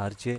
RJ,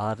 R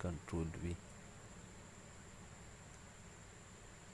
Ctrl+V।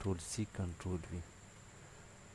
Ctrl+C Ctrl+V,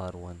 R1।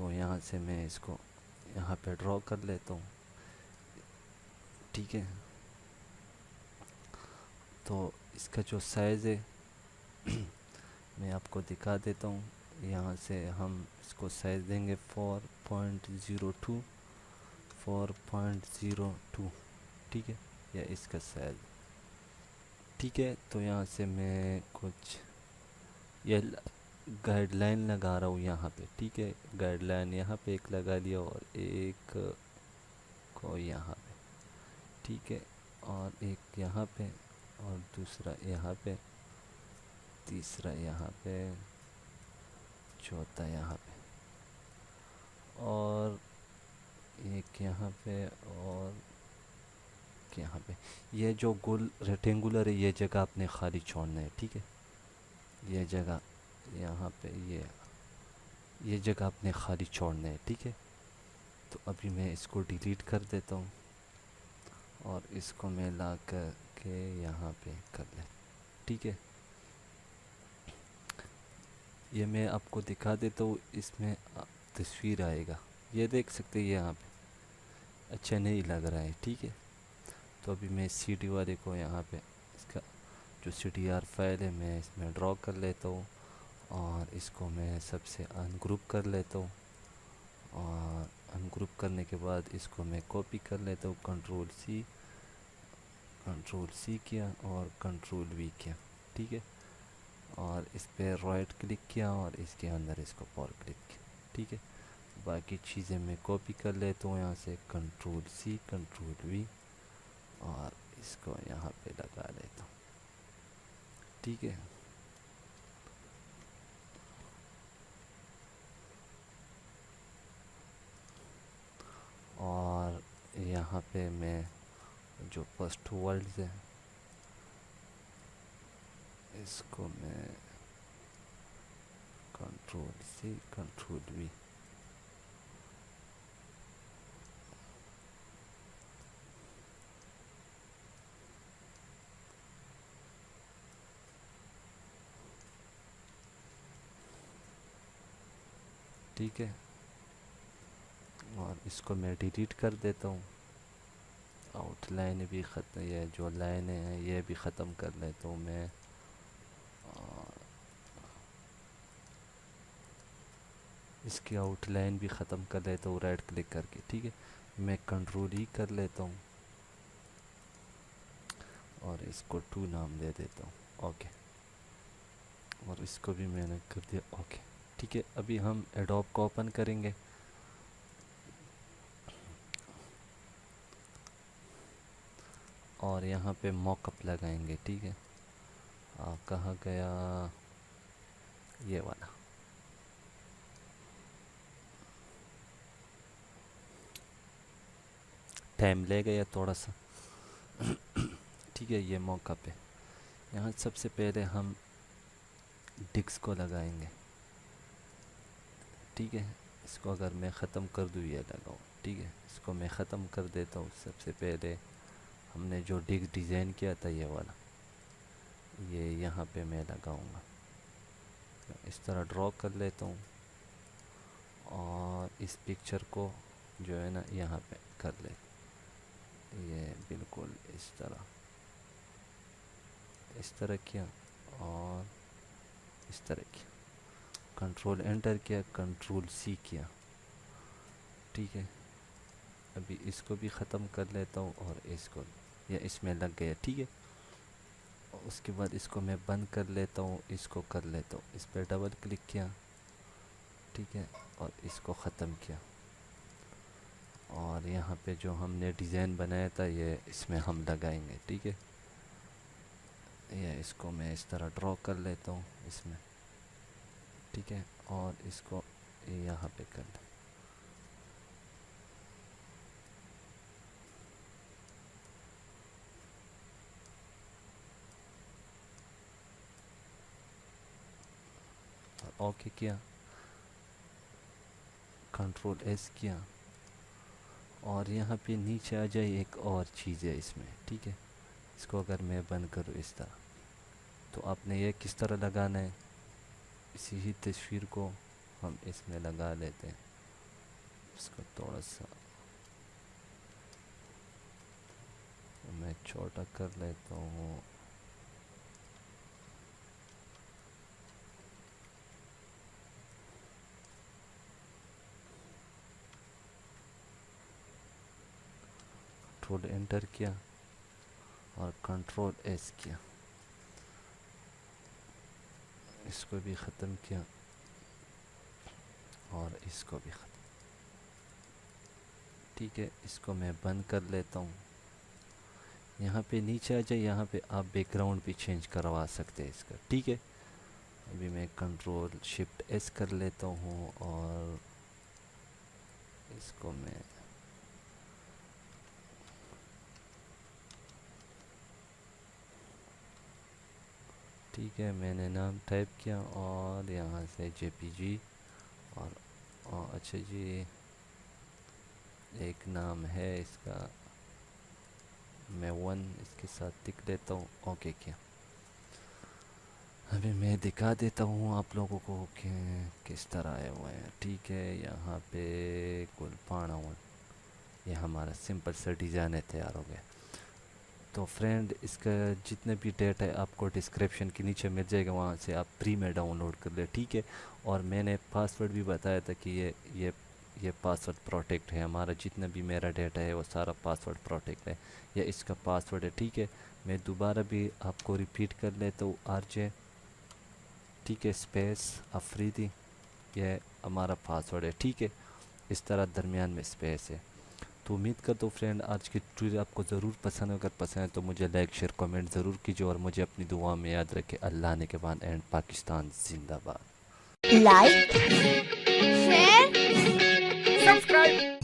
تو یہاں سے میں اس کو یہاں پہ ڈرا کر لیتا ہوں. ٹھیک ہے, تو اس کا جو سائز ہے میں آپ کو دکھا دیتا ہوں. یہاں سے ہم اس کو سائز دیں گے 4.02. 4.02 ٹھیک ہے, یا اس کا سائز. ٹھیک ہے, تو یہاں سے میں کچھ یہ گائیڈ لائن لگا رہا ہوں یہاں پہ. ٹھیک ہے, گائیڈ لائن یہاں پہ ایک لگا لیا اور ایک کو یہاں پہ. ٹھیک ہے, اور ایک یہاں پہ اور دوسرا یہاں پہ, تیسرا یہاں پہ, چوتھا یہاں پہ, اور ایک یہاں پہ, اور یہاں پہ. یہ جو گول ریکٹینگولر ہے یہ جگہ آپ نے خالی چھوڑنا ہے. ٹھیک ہے, یہ جگہ یہاں پہ یہ جگہ آپ نے خالی چھوڑنا ہے. ٹھیک ہے, تو ابھی میں اس کو ڈیلیٹ کر دیتا ہوں اور اس کو میں لا کر کے یہاں پہ کر لیں. ٹھیک ہے, یہ میں آپ کو دکھا دیتا ہوں. اس میں تصویر آئے گا, یہ دیکھ سکتے ہیں یہاں پہ اچھا نہیں لگ رہا ہے. ٹھیک ہے, تو ابھی میں سی ڈی والے کو یہاں پہ اس کا جو سی ڈی آر فائل ہے میں اس میں ڈرا کر لیتا ہوں اور اس کو میں سب سے ان گروپ کر لیتا ہوں. اور ان گروپ کرنے کے بعد اس کو میں کاپی کر لیتا ہوں. کنٹرول سی کیا اور کنٹرول وی کیا. ٹھیک ہے, اور اس پہ رائٹ کلک کیا اور اس کے اندر اس کو پر کلک کیا. ٹھیک ہے, باقی چیزیں میں کاپی کر لیتا ہوں یہاں سے. کنٹرول سی, کنٹرول وی, اور اس کو یہاں پہ لگا لیتا ہوں. ٹھیک ہے, اور یہاں پہ میں جو فرسٹ ورڈز ہے اس کو میں کنٹرول سی, کنٹرول وی, ٹھیک ہے, اور اس کو میں ڈیلیٹ کر دیتا ہوں. آؤٹ لائن بھی ختم, یہ جو لائنیں ہیں یہ بھی ختم کر لیتا ہوں میں. اور اس کی آؤٹ لائن بھی ختم کر لیتا ہوں رائٹ کلک کر کے. ٹھیک ہے, میں کنٹرول ای کر لیتا ہوں اور اس کو 2 نام دے دیتا ہوں. اوکے, اور اس کو بھی میں نے کر دیا. اوکے, ٹھیک ہے, ابھی ہم ایڈوب کو اوپن کریں گے اور یہاں پہ موک اپ لگائیں گے. ٹھیک ہے, کہاں گیا یہ والا. ٹائم لے گیا تھوڑا سا. ٹھیک ہے, یہ موقع پہ یہاں سب سے پہلے ہم ڈکس کو لگائیں گے. ٹھیک ہے, اس کو اگر میں ختم کر دوں یہ لگاؤں. ٹھیک ہے, اس کو میں ختم کر دیتا ہوں. سب سے پہلے ہم نے جو ڈکس ڈیزائن کیا تھا یہ والا, یہ یہاں پہ میں لگاؤں گا. اس طرح ڈرا کر لیتا ہوں اور اس پکچر کو جو ہے نا یہاں پہ کر لیتا. یہ بالکل اس طرح کیا اور اس طرح کیا. کنٹرول انٹر کیا, کنٹرول سی کیا. ٹھیک ہے, ابھی اس کو بھی ختم کر لیتا ہوں اور اس کو, یا اس میں لگ گیا. ٹھیک ہے, اس کے بعد اس کو میں بند کر لیتا ہوں. اس کو کر لیتا ہوں, اس پہ ڈبل کلک کیا. ٹھیک ہے, اور اس کو ختم کیا. اور یہاں پہ جو ہم نے ڈیزائن بنایا تھا یہ اس میں ہم لگائیں گے. ٹھیک ہے, یا اس کو میں اس طرح ڈرا کر لیتا ہوں اس میں. ٹھیک ہے, اور اس کو یہاں پہ کر لیں. اوکے کیا, کنٹرول ایس کیا, اور یہاں پہ نیچے آ جائے. ایک اور چیز ہے اس میں. ٹھیک ہے, اس کو اگر میں بند کروں اس طرح, تو آپ نے یہ کس طرح لگانا ہے, اسی ہی تصویر کو ہم اس میں لگا لیتے ہیں. اس کو تھوڑا سا میں چھوٹا کر لیتا ہوں. کنٹرول انٹر کیا اور کنٹرول ایس کیا, اس کو بھی ختم کیا اور اس کو بھی ختم. ٹھیک ہے, اس کو میں بند کر لیتا ہوں. یہاں پہ نیچے آ جائے, یہاں پہ آپ بیک گراؤنڈ بھی چینج کروا سکتے ہیں اس کا. ٹھیک ہے, ابھی میں کنٹرول شفٹ ایس کر لیتا ہوں اور اس کو میں ٹھیک ہے, میں نے نام ٹائپ کیا اور یہاں سے جے پی جی اور اچھا جی ایک نام ہے اس کا, میں 1 اس کے ساتھ لکھ دیتا ہوں. اوکے کیا, ابھی میں دکھا دیتا ہوں آپ لوگوں کو کہ کس طرح آئے ہوئے ہیں. ٹھیک ہے, یہاں پہ کل پانا ہوا, یہ ہمارا سمپل سا ڈیزائن ہے, تیار ہو گیا. تو فرینڈ اس کا جتنے بھی ڈیٹ ہے آپ کو ڈسکرپشن کے نیچے مل جائے گا, وہاں سے آپ پری میں ڈاؤن لوڈ کر لیں. ٹھیک ہے, اور میں نے پاسورڈ بھی بتایا تھا کہ یہ پاسورڈ پروٹیکٹ ہے, ہمارا جتنا بھی میرا ڈیٹا ہے وہ سارا پاسورڈ پروٹیکٹ ہے, یہ اس کا پاسورڈ ہے. ٹھیک ہے, میں دوبارہ بھی آپ کو ریپیٹ کر لیتا ہوں, آر جے ٹھیک ہے اسپیس افریدی, یہ ہمارا پاسورڈ ہے. ٹھیک ہے, اس طرح درمیان میں اسپیس ہے. تو امید کرتا ہوں فرینڈ آج کی ٹیوٹوریل آپ کو ضرور پسند ہے. اگر پسند ہے تو مجھے لائک شیئر کمنٹ ضرور کیجیے اور مجھے اپنی دعا میں یاد رکھے. اللہ نے کے بعد اینڈ پاکستان زندہ باد. like, share, subscribe